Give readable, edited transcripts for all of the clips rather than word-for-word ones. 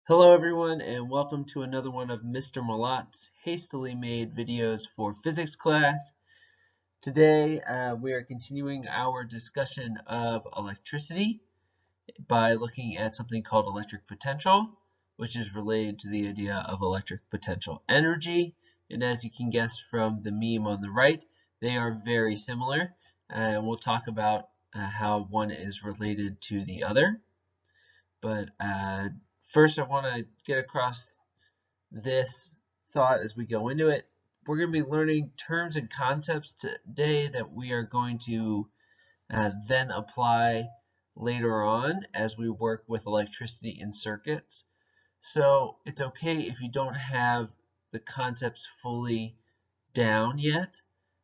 Hello everyone and welcome to another one of Mr. Malat's hastily made videos for physics class. Today we are continuing our discussion of electricity by looking at something called electric potential, which is related to the idea of electric potential energy. And as you can guess from the meme on the right, they are very similar. And we'll talk about how one is related to the other. But first I want to get across this thought as we go into it. We're going to be learning terms and concepts today that we are going to then apply later on as we work with electricity in circuits. So it's okay if you don't have the concepts fully down yet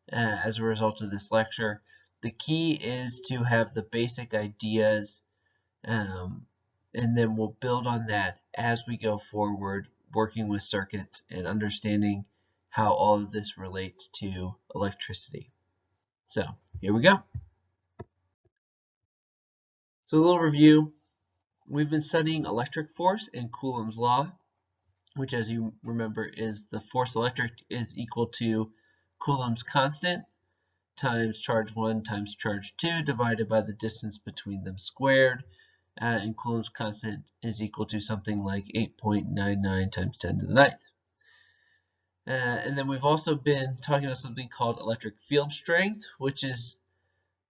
as a result of this lecture. The key is to have the basic ideas and then we'll build on that as we go forward, working with circuits and understanding how all of this relates to electricity. So here we go. So a little review. We've been studying electric force and Coulomb's law, which as you remember is the force electric is equal to Coulomb's constant times charge 1 times charge 2 divided by the distance between them squared. And Coulomb's constant is equal to something like 8.99 times 10 to the ninth. And then we've also been talking about something called electric field strength, which is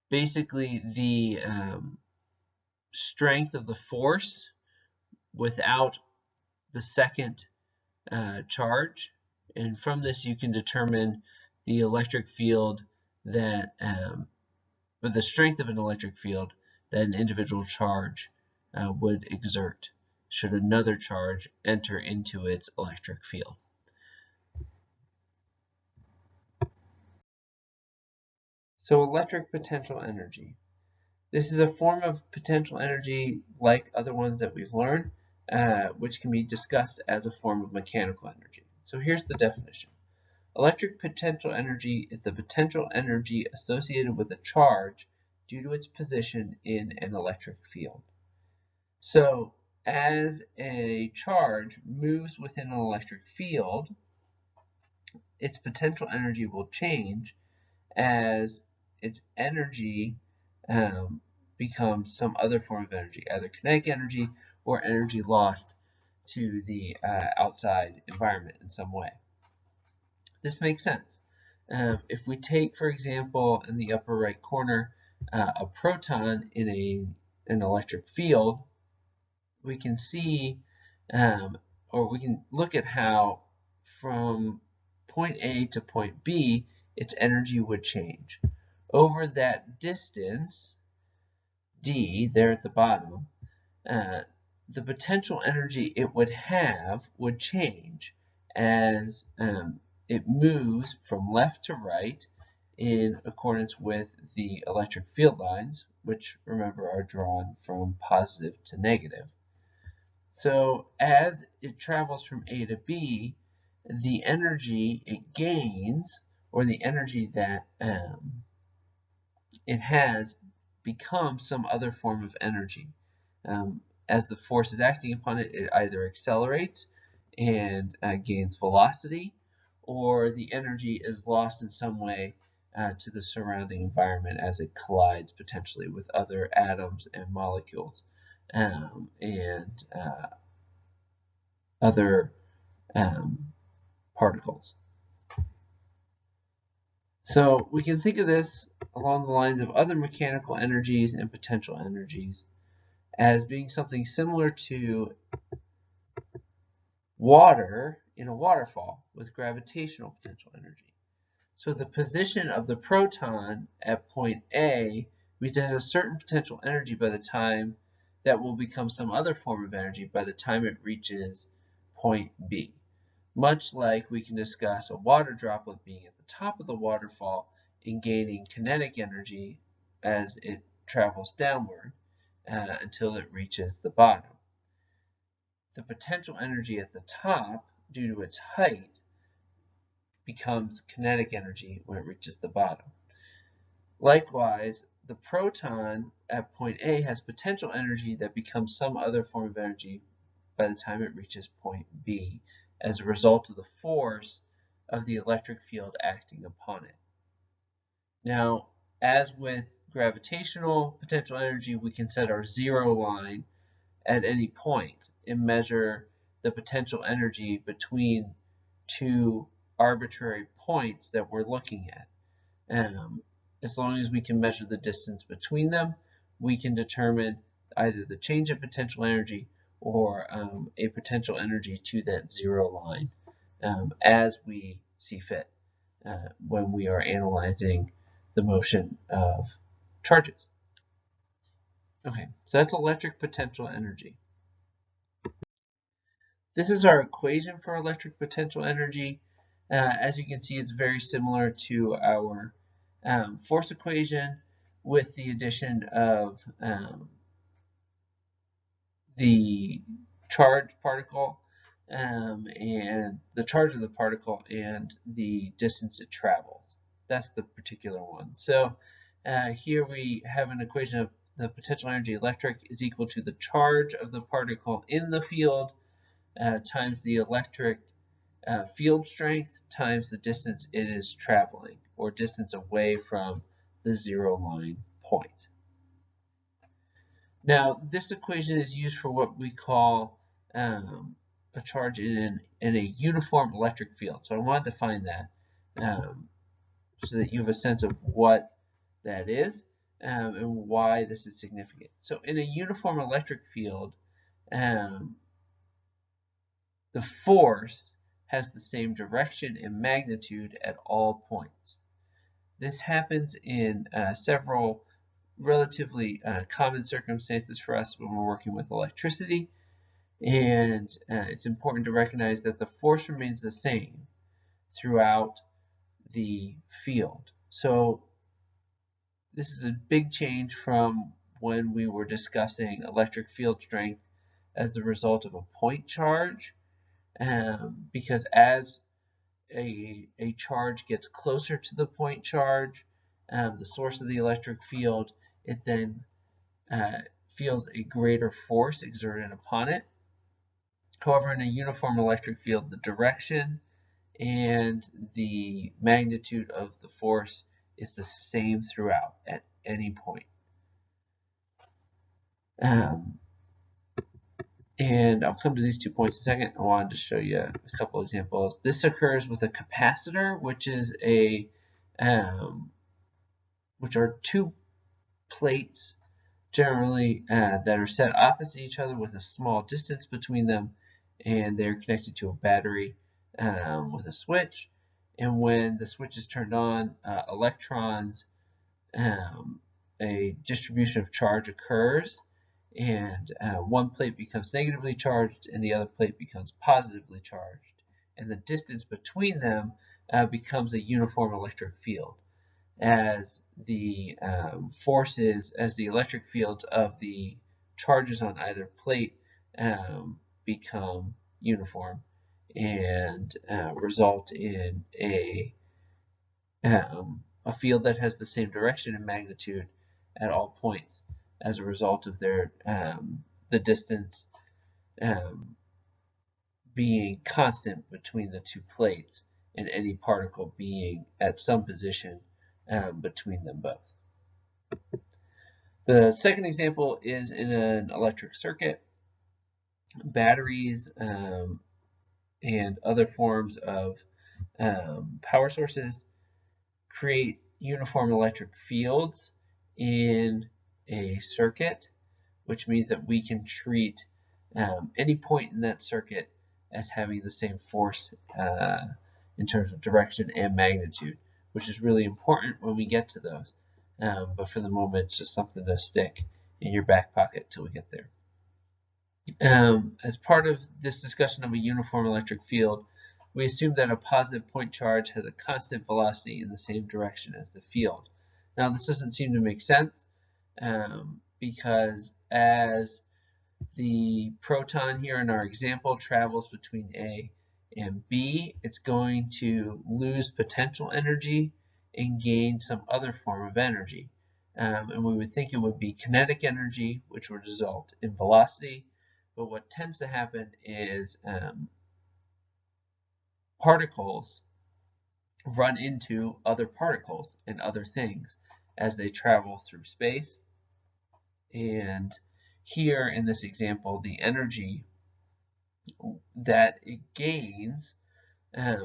basically the strength of the force without the second charge. And from this you can determine the electric field that, or the strength of an electric field that an individual charge would exert should another charge enter into its electric field. So electric potential energy. This is a form of potential energy like other ones that we've learned, which can be discussed as a form of mechanical energy. So here's the definition. Electric potential energy is the potential energy associated with a charge due to its position in an electric field. So as a charge moves within an electric field, its potential energy will change as its energy becomes some other form of energy, either kinetic energy or energy lost to the outside environment in some way. This makes sense. If we take, for example, in the upper right corner, a proton in an electric field, we can see, or we can look at how from point A to point B, its energy would change. Over that distance, d, there at the bottom, the potential energy it would have would change as it moves from left to right in accordance with the electric field lines, which remember are drawn from positive to negative. So as it travels from A to B, the energy it gains, or the energy that it has, becomes some other form of energy. As the force is acting upon it, it either accelerates and gains velocity, or the energy is lost in some way to the surrounding environment as it collides potentially with other atoms and molecules and other particles. So we can think of this along the lines of other mechanical energies and potential energies as being something similar to water in a waterfall with gravitational potential energy. So the position of the proton at point A means it has a certain potential energy by the time that will become some other form of energy by the time it reaches point B. Much like we can discuss a water droplet being at the top of the waterfall and gaining kinetic energy as it travels downward until it reaches the bottom. The potential energy at the top, due to its height, becomes kinetic energy when it reaches the bottom. Likewise, the proton at point A has potential energy that becomes some other form of energy by the time it reaches point B as a result of the force of the electric field acting upon it. Now, as with gravitational potential energy, we can set our zero line at any point and measure the potential energy between two arbitrary points that we're looking at. As long as we can measure the distance between them, we can determine either the change in potential energy or a potential energy to that zero line as we see fit when we are analyzing the motion of charges. Okay, so that's electric potential energy. This is our equation for electric potential energy. As you can see, it's very similar to our force equation with the addition of the charge particle and the charge of the particle and the distance it travels. That's the particular one. So here we have an equation of the potential energy electric is equal to the charge of the particle in the field times the electric field strength times the distance it is traveling, or distance away from the zero line point. Now, this equation is used for what we call a charge in a uniform electric field. So I wanted to find that so that you have a sense of what that is and why this is significant. So in a uniform electric field, the force has the same direction and magnitude at all points. This happens in several relatively common circumstances for us when we're working with electricity, and it's important to recognize that the force remains the same throughout the field. So this is a big change from when we were discussing electric field strength as the result of a point charge, because as a charge gets closer to the point charge, the source of the electric field, it then feels a greater force exerted upon it. However, in a uniform electric field, the direction and the magnitude of the force is the same throughout at any point. And I'll come to these 2 points in a second. I wanted to show you a couple examples. This occurs with a capacitor, which is which are two plates generally that are set opposite each other with a small distance between them, and they're connected to a battery with a switch. And when the switch is turned on, electrons, a distribution of charge occurs, and one plate becomes negatively charged and the other plate becomes positively charged, and the distance between them becomes a uniform electric field as the forces, as the electric fields of the charges on either plate become uniform and result in a field that has the same direction and magnitude at all points as a result of their the distance being constant between the two plates and any particle being at some position between them both. The second example is in an electric circuit. Batteries and other forms of power sources create uniform electric fields in a circuit, which means that we can treat any point in that circuit as having the same force in terms of direction and magnitude, which is really important when we get to those. But for the moment, it's just something to stick in your back pocket till we get there. As part of this discussion of a uniform electric field, we assume that a positive point charge has a constant velocity in the same direction as the field. Now, this doesn't seem to make sense because as the proton here in our example travels between A and B, it's going to lose potential energy and gain some other form of energy. And we would think it would be kinetic energy, which would result in velocity, but what tends to happen is particles run into other particles and other things as they travel through space. And here in this example, the energy that it gains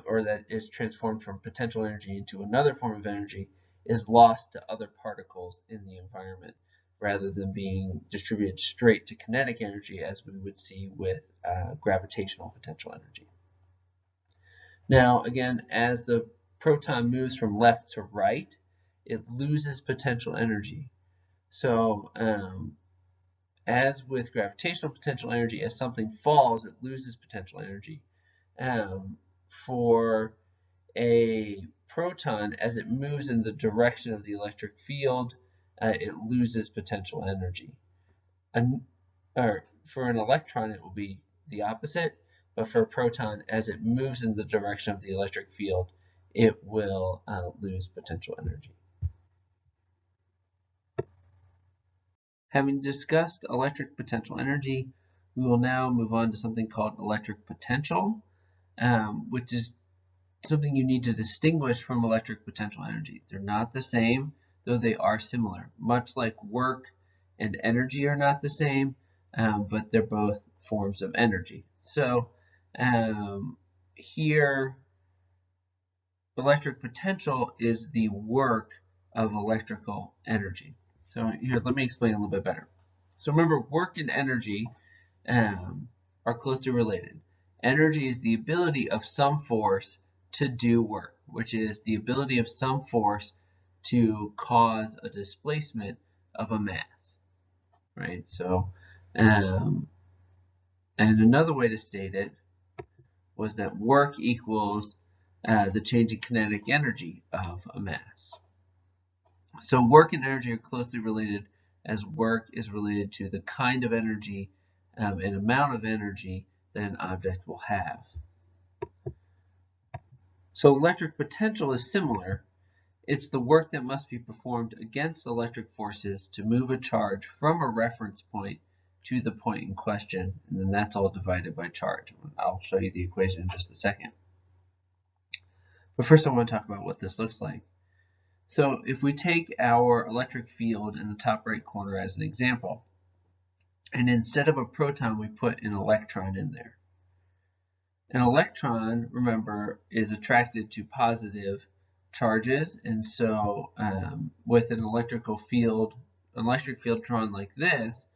or that is transformed from potential energy into another form of energy is lost to other particles in the environment rather than being distributed straight to kinetic energy as we would see with gravitational potential energy. Now again, as the proton moves from left to right, it loses potential energy. So as with gravitational potential energy, as something falls, it loses potential energy. For a proton, as it moves in the direction of the electric field, it loses potential energy. For an electron, it will be the opposite, but for a proton, as it moves in the direction of the electric field, it will lose potential energy. Having discussed electric potential energy, we will now move on to something called electric potential, which is something you need to distinguish from electric potential energy. They're not the same, though they are similar. Much like work and energy are not the same, but they're both forms of energy. So here, electric potential is the work of electrical energy. So here, let me explain a little bit better. So remember, work and energy are closely related. Energy is the ability of some force to do work, which is the ability of some force to cause a displacement of a mass, right? So, and another way to state it was that work equals the change in kinetic energy of a mass. So work and energy are closely related, as work is related to the kind of energy and amount of energy that an object will have. So electric potential is similar. It's the work that must be performed against electric forces to move a charge from a reference point to the point in question, and then that's all divided by charge. I'll show you the equation in just a second. But first I want to talk about what this looks like. So if we take our electric field in the top right corner as an example, and instead of a proton we put an electron in there. An electron, remember, is attracted to positive charges, and so with an electric field drawn like this,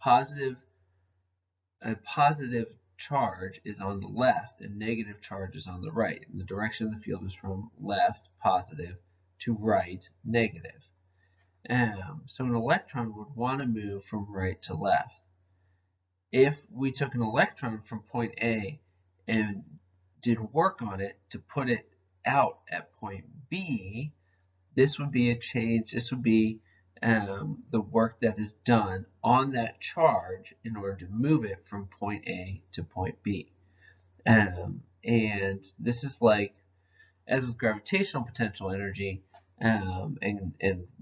a positive charge is on the left and negative charge is on the right. And the direction of the field is from left, positive, to right, negative. So an electron would want to move from right to left. If we took an electron from point A and did work on it to put it out at point B, this would be a change. This would be the work that is done on that charge in order to move it from point A to point B. And this is like, as with gravitational potential energy and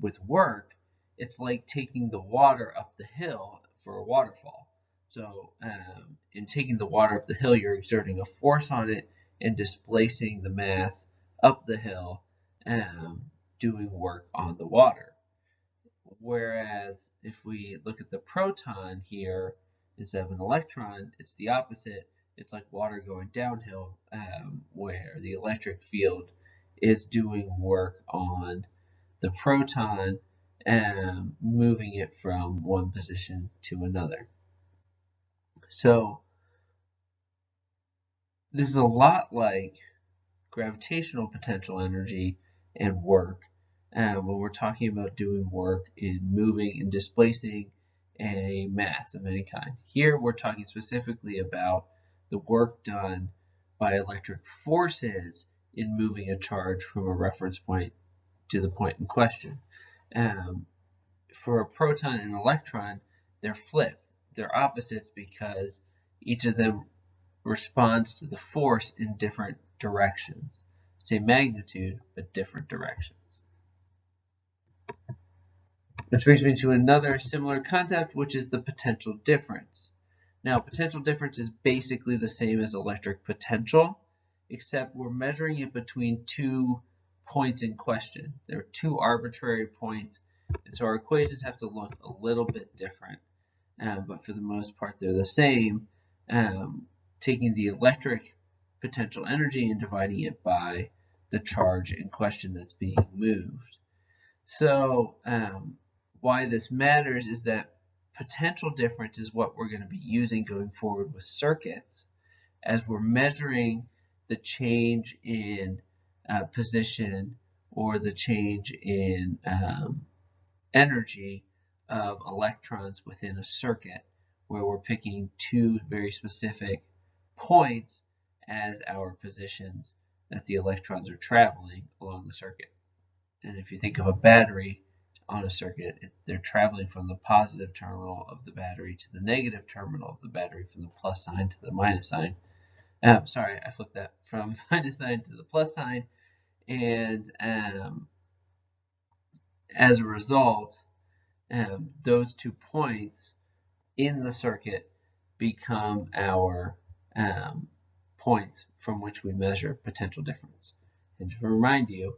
with work, it's like taking the water up the hill for a waterfall. So in taking the water up the hill, you're exerting a force on it and displacing the mass up the hill, doing work on the water. Whereas if we look at the proton here, instead of an electron, it's the opposite. It's like water going downhill, where the electric field is doing work on the proton and moving it from one position to another. So this is a lot like gravitational potential energy and work when we're talking about doing work in moving and displacing a mass of any kind. Here we're talking specifically about the work done by electric forces in moving a charge from a reference point to the point in question. For a proton and electron, they're flipped. They're opposites because each of them responds to the force in different directions. Same magnitude, but different directions. Which brings me to another similar concept, which is the potential difference. Now, potential difference is basically the same as electric potential, except we're measuring it between 2 points in question. There are 2 arbitrary points, and so our equations have to look a little bit different, but for the most part they're the same, taking the electric potential energy and dividing it by the charge in question that's being moved. So why this matters is that potential difference is what we're going to be using going forward with circuits as we're measuring the change in position or the change in energy of electrons within a circuit, where we're picking 2 very specific points as our positions that the electrons are traveling along the circuit. And if you think of a battery on a circuit, they're traveling from the positive terminal of the battery to the negative terminal of the battery, from the plus sign to the minus sign. Sorry, I flipped that, from minus sign to the plus sign. And as a result, those 2 points in the circuit become our points from which we measure potential difference. And to remind you,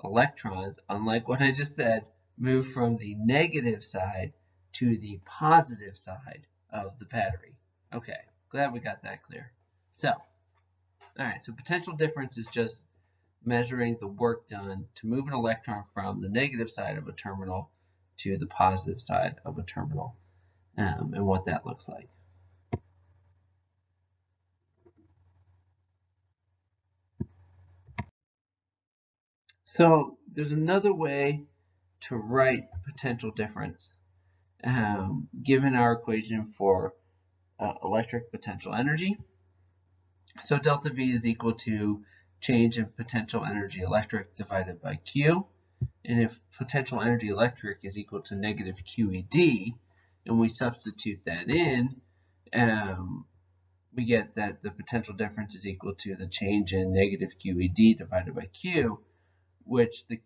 electrons, unlike what I just said, move from the negative side to the positive side of the battery. Okay, glad we got that clear. So, all right, so potential difference is just measuring the work done to move an electron from the negative side of a terminal to the positive side of a terminal, and what that looks like. So there's another way to write potential difference given our equation for electric potential energy. So delta V is equal to change in potential energy electric divided by Q. And if potential energy electric is equal to negative QED, and we substitute that in, we get that the potential difference is equal to the change in negative QED divided by Q, which the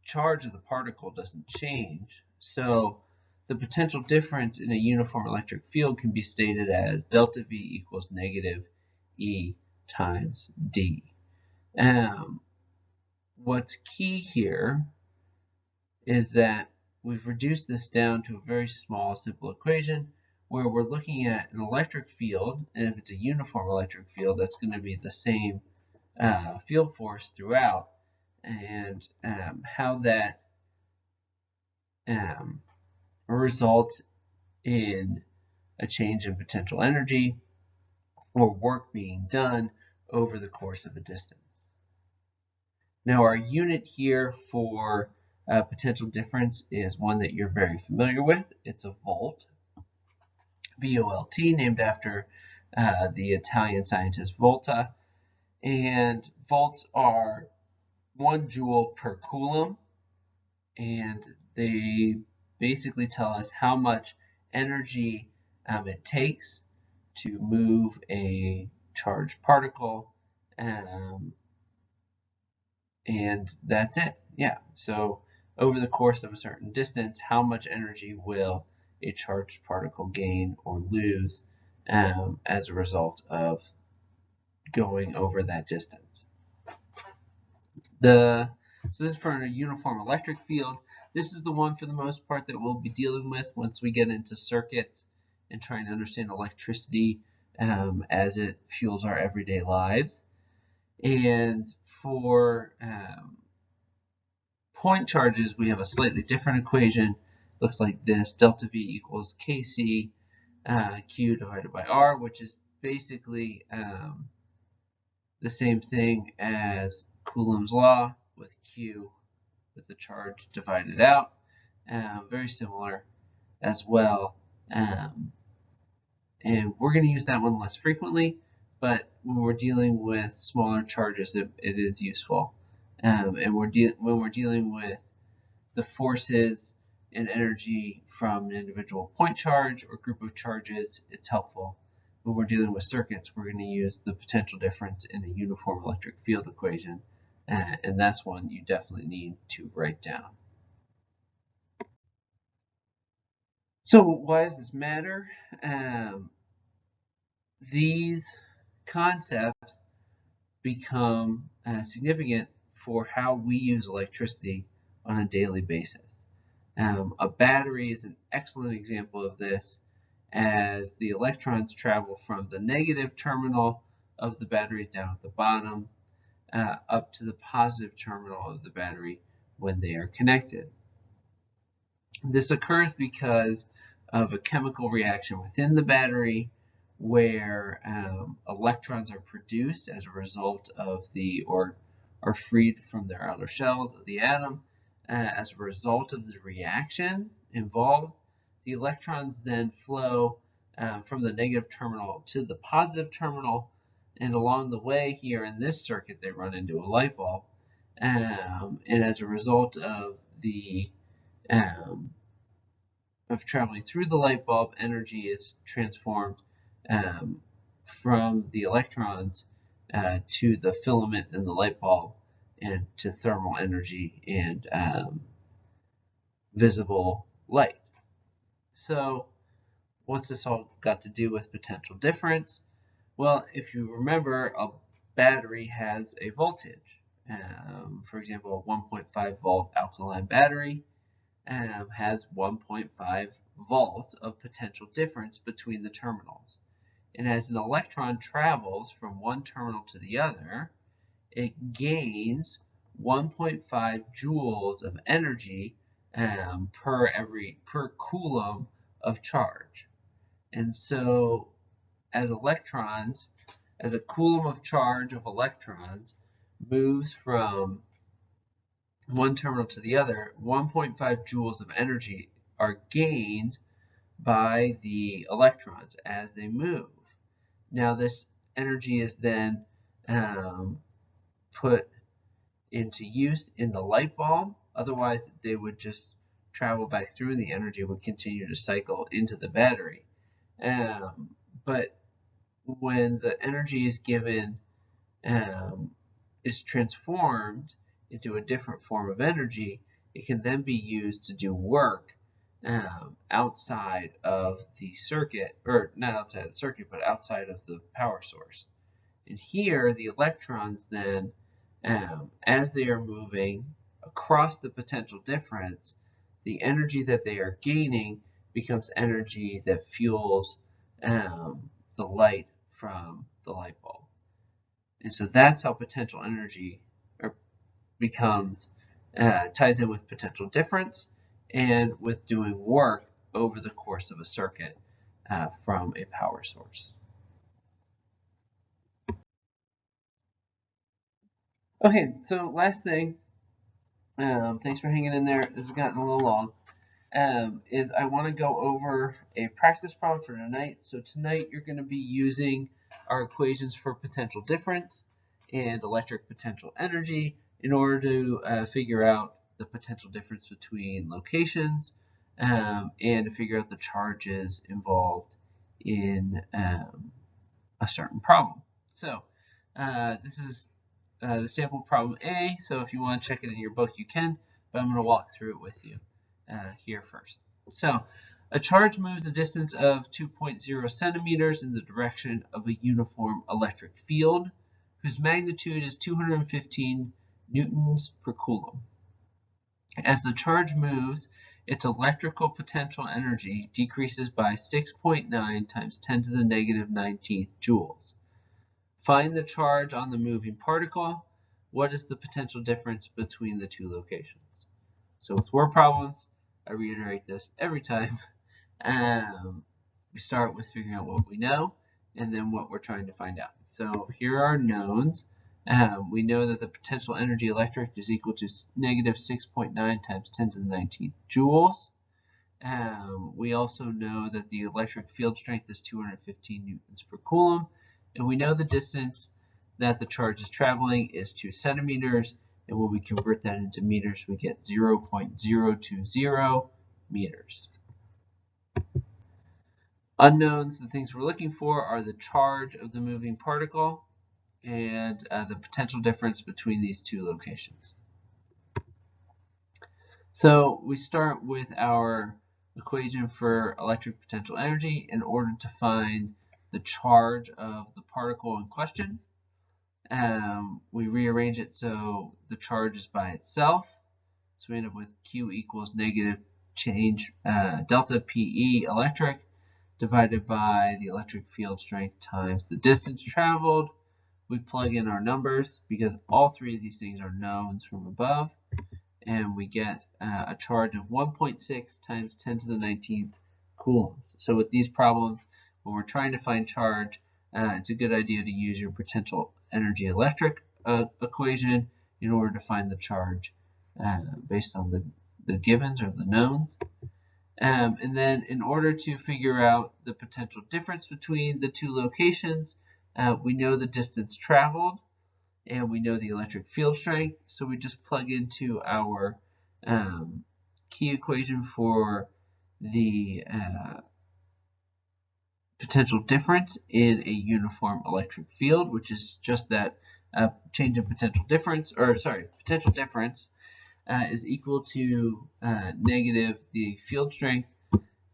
charge of the particle doesn't change. So the potential difference in a uniform electric field can be stated as delta V equals negative E times D. What's key here is that we've reduced this down to a very small, simple equation where we're looking at an electric field, and if it's a uniform electric field, that's going to be the same field force throughout, and how that results in a change in potential energy or work being done over the course of a distance. Now, our unit here for potential difference is one that you're very familiar with. It's a volt, V-O-L-T, named after the Italian scientist Volta. And volts are 1 joule per coulomb, and they basically tell us how much energy it takes to move a charged particle, and that's it. Yeah, so over the course of a certain distance, how much energy will a charged particle gain or lose as a result of going over that distance. So this is for a uniform electric field. This is the one for the most part that we'll be dealing with once we get into circuits and trying to understand electricity as it fuels our everyday lives. And for point charges, we have a slightly different equation. Looks like this: delta V equals Kc Q divided by R, which is basically the same thing as Coulomb's law, with Q with the charge divided out. Very similar as well. And we're going to use that one less frequently, but when we're dealing with smaller charges, it is useful. And when we're dealing with the forces and energy from an individual point charge or group of charges, it's helpful. When we're dealing with circuits, we're going to use the potential difference in a uniform electric field equation, and that's one you definitely need to write down. So why does this matter? these concepts become significant for how we use electricity on a daily basis. A battery is an excellent example of this, as the electrons travel from the negative terminal of the battery down at the bottom up to the positive terminal of the battery when they are connected. This occurs because of a chemical reaction within the battery where electrons are produced as a result of or are freed from their outer shells of the atom. As a result of the reaction involved, the electrons then flow from the negative terminal to the positive terminal, and along the way here in this circuit they run into a light bulb, and as a result of the traveling through the light bulb, energy is transformed from the electrons to the filament in the light bulb and to thermal energy and visible light. So what's this all got to do with potential difference? Well, if you remember, a battery has a voltage. For example, a 1.5 volt alkaline battery has 1.5 volts of potential difference between the terminals. And as an electron travels from one terminal to the other, it gains 1.5 joules of energy per coulomb of charge. And so as a coulomb of charge of electrons moves from one terminal to the other, 1.5 joules of energy are gained by the electrons as they move. Now this energy is then put into use in the light bulb, otherwise they would just travel back through and the energy would continue to cycle into the battery. But when the energy is given, is transformed into a different form of energy, it can then be used to do work outside of the circuit, or not outside of the circuit, but outside of the power source. And here, the electrons then, as they are moving across the potential difference, the energy that they are gaining becomes energy that fuels the light from the light bulb. And so that's how potential energy ties in with potential difference and with doing work over the course of a circuit from a power source. Okay, so last thing, thanks for hanging in there. This has gotten a little long. Is I want to go over a practice problem for tonight. So tonight you're going to be using our equations for potential difference and electric potential energy in order to figure out the potential difference between locations and to figure out the charges involved in a certain problem. So this is the sample problem A, so if you want to check it in your book you can, but I'm going to walk through it with you here first. So a charge moves a distance of 2.0 centimeters in the direction of a uniform electric field whose magnitude is 215 newtons per coulomb. As the charge moves, its electrical potential energy decreases by 6.9 times 10 to the negative 19th joules. Find the charge on the moving particle. What is the potential difference between the two locations? So with word problems, I reiterate this every time. We start with figuring out what we know and then what we're trying to find out. So here are knowns. We know that the potential energy electric is equal to negative 6.9 times 10 to the 19th joules. We also know that the electric field strength is 215 newtons per coulomb. And we know the distance that the charge is traveling is 2 centimeters. And when we convert that into meters, we get 0.020 meters. Unknowns, the things we're looking for, are the charge of the moving particle and the potential difference between these two locations. So we start with our equation for electric potential energy in order to find the charge of the particle in question. We rearrange it so the charge is by itself. So we end up with Q equals negative change delta PE electric divided by the electric field strength times the distance traveled. We plug in our numbers because all three of these things are knowns from above, and we get a charge of 1.6 times 10 to the 19th coulombs. So with these problems, when we're trying to find charge, it's a good idea to use your potential energy electric equation in order to find the charge based on the givens or the knowns. And then in order to figure out the potential difference between the two locations, we know the distance traveled and we know the electric field strength, so we just plug into our key equation for the potential difference in a uniform electric field, which is just that change in potential difference, potential difference is equal to negative the field strength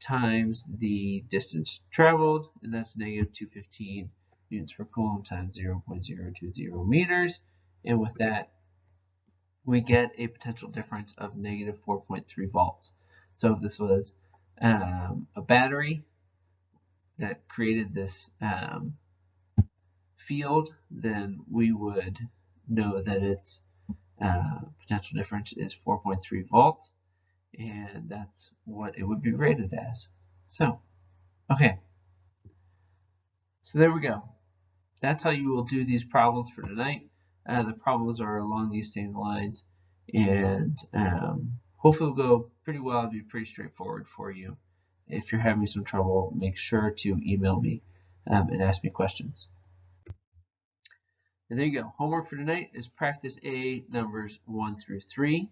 times the distance traveled, and that's negative 215 newtons per coulomb times 0.020 meters. And with that, we get a potential difference of negative 4.3 volts. So if this was a battery that created this field, then we would know that its potential difference is 4.3 volts, and that's what it would be rated as. So, okay. So there we go. That's how you will do these problems for tonight. The problems are along these same lines, and hopefully will go pretty well. It'll be pretty straightforward for you. If you're having some trouble, make sure to email me and ask me questions. And there you go. Homework for tonight is practice A, numbers 1 through 3.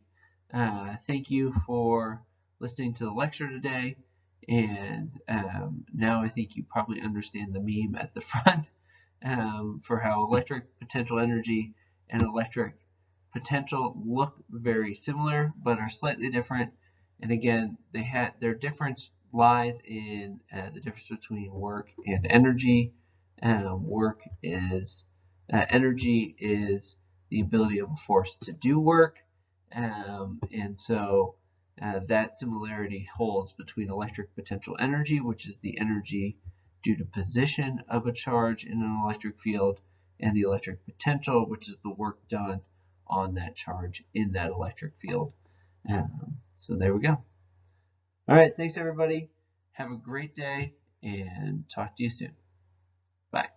Thank you for listening to the lecture today. And now I think you probably understand the meme at the front for how electric potential energy and electric potential look very similar but are slightly different. And again, their difference lies in the difference between work and energy. Energy is the ability of a force to do work, and so that similarity holds between electric potential energy, which is the energy due to position of a charge in an electric field, and the electric potential, which is the work done on that charge in that electric field. So there we go. All right, thanks everybody. Have a great day and talk to you soon. Bye.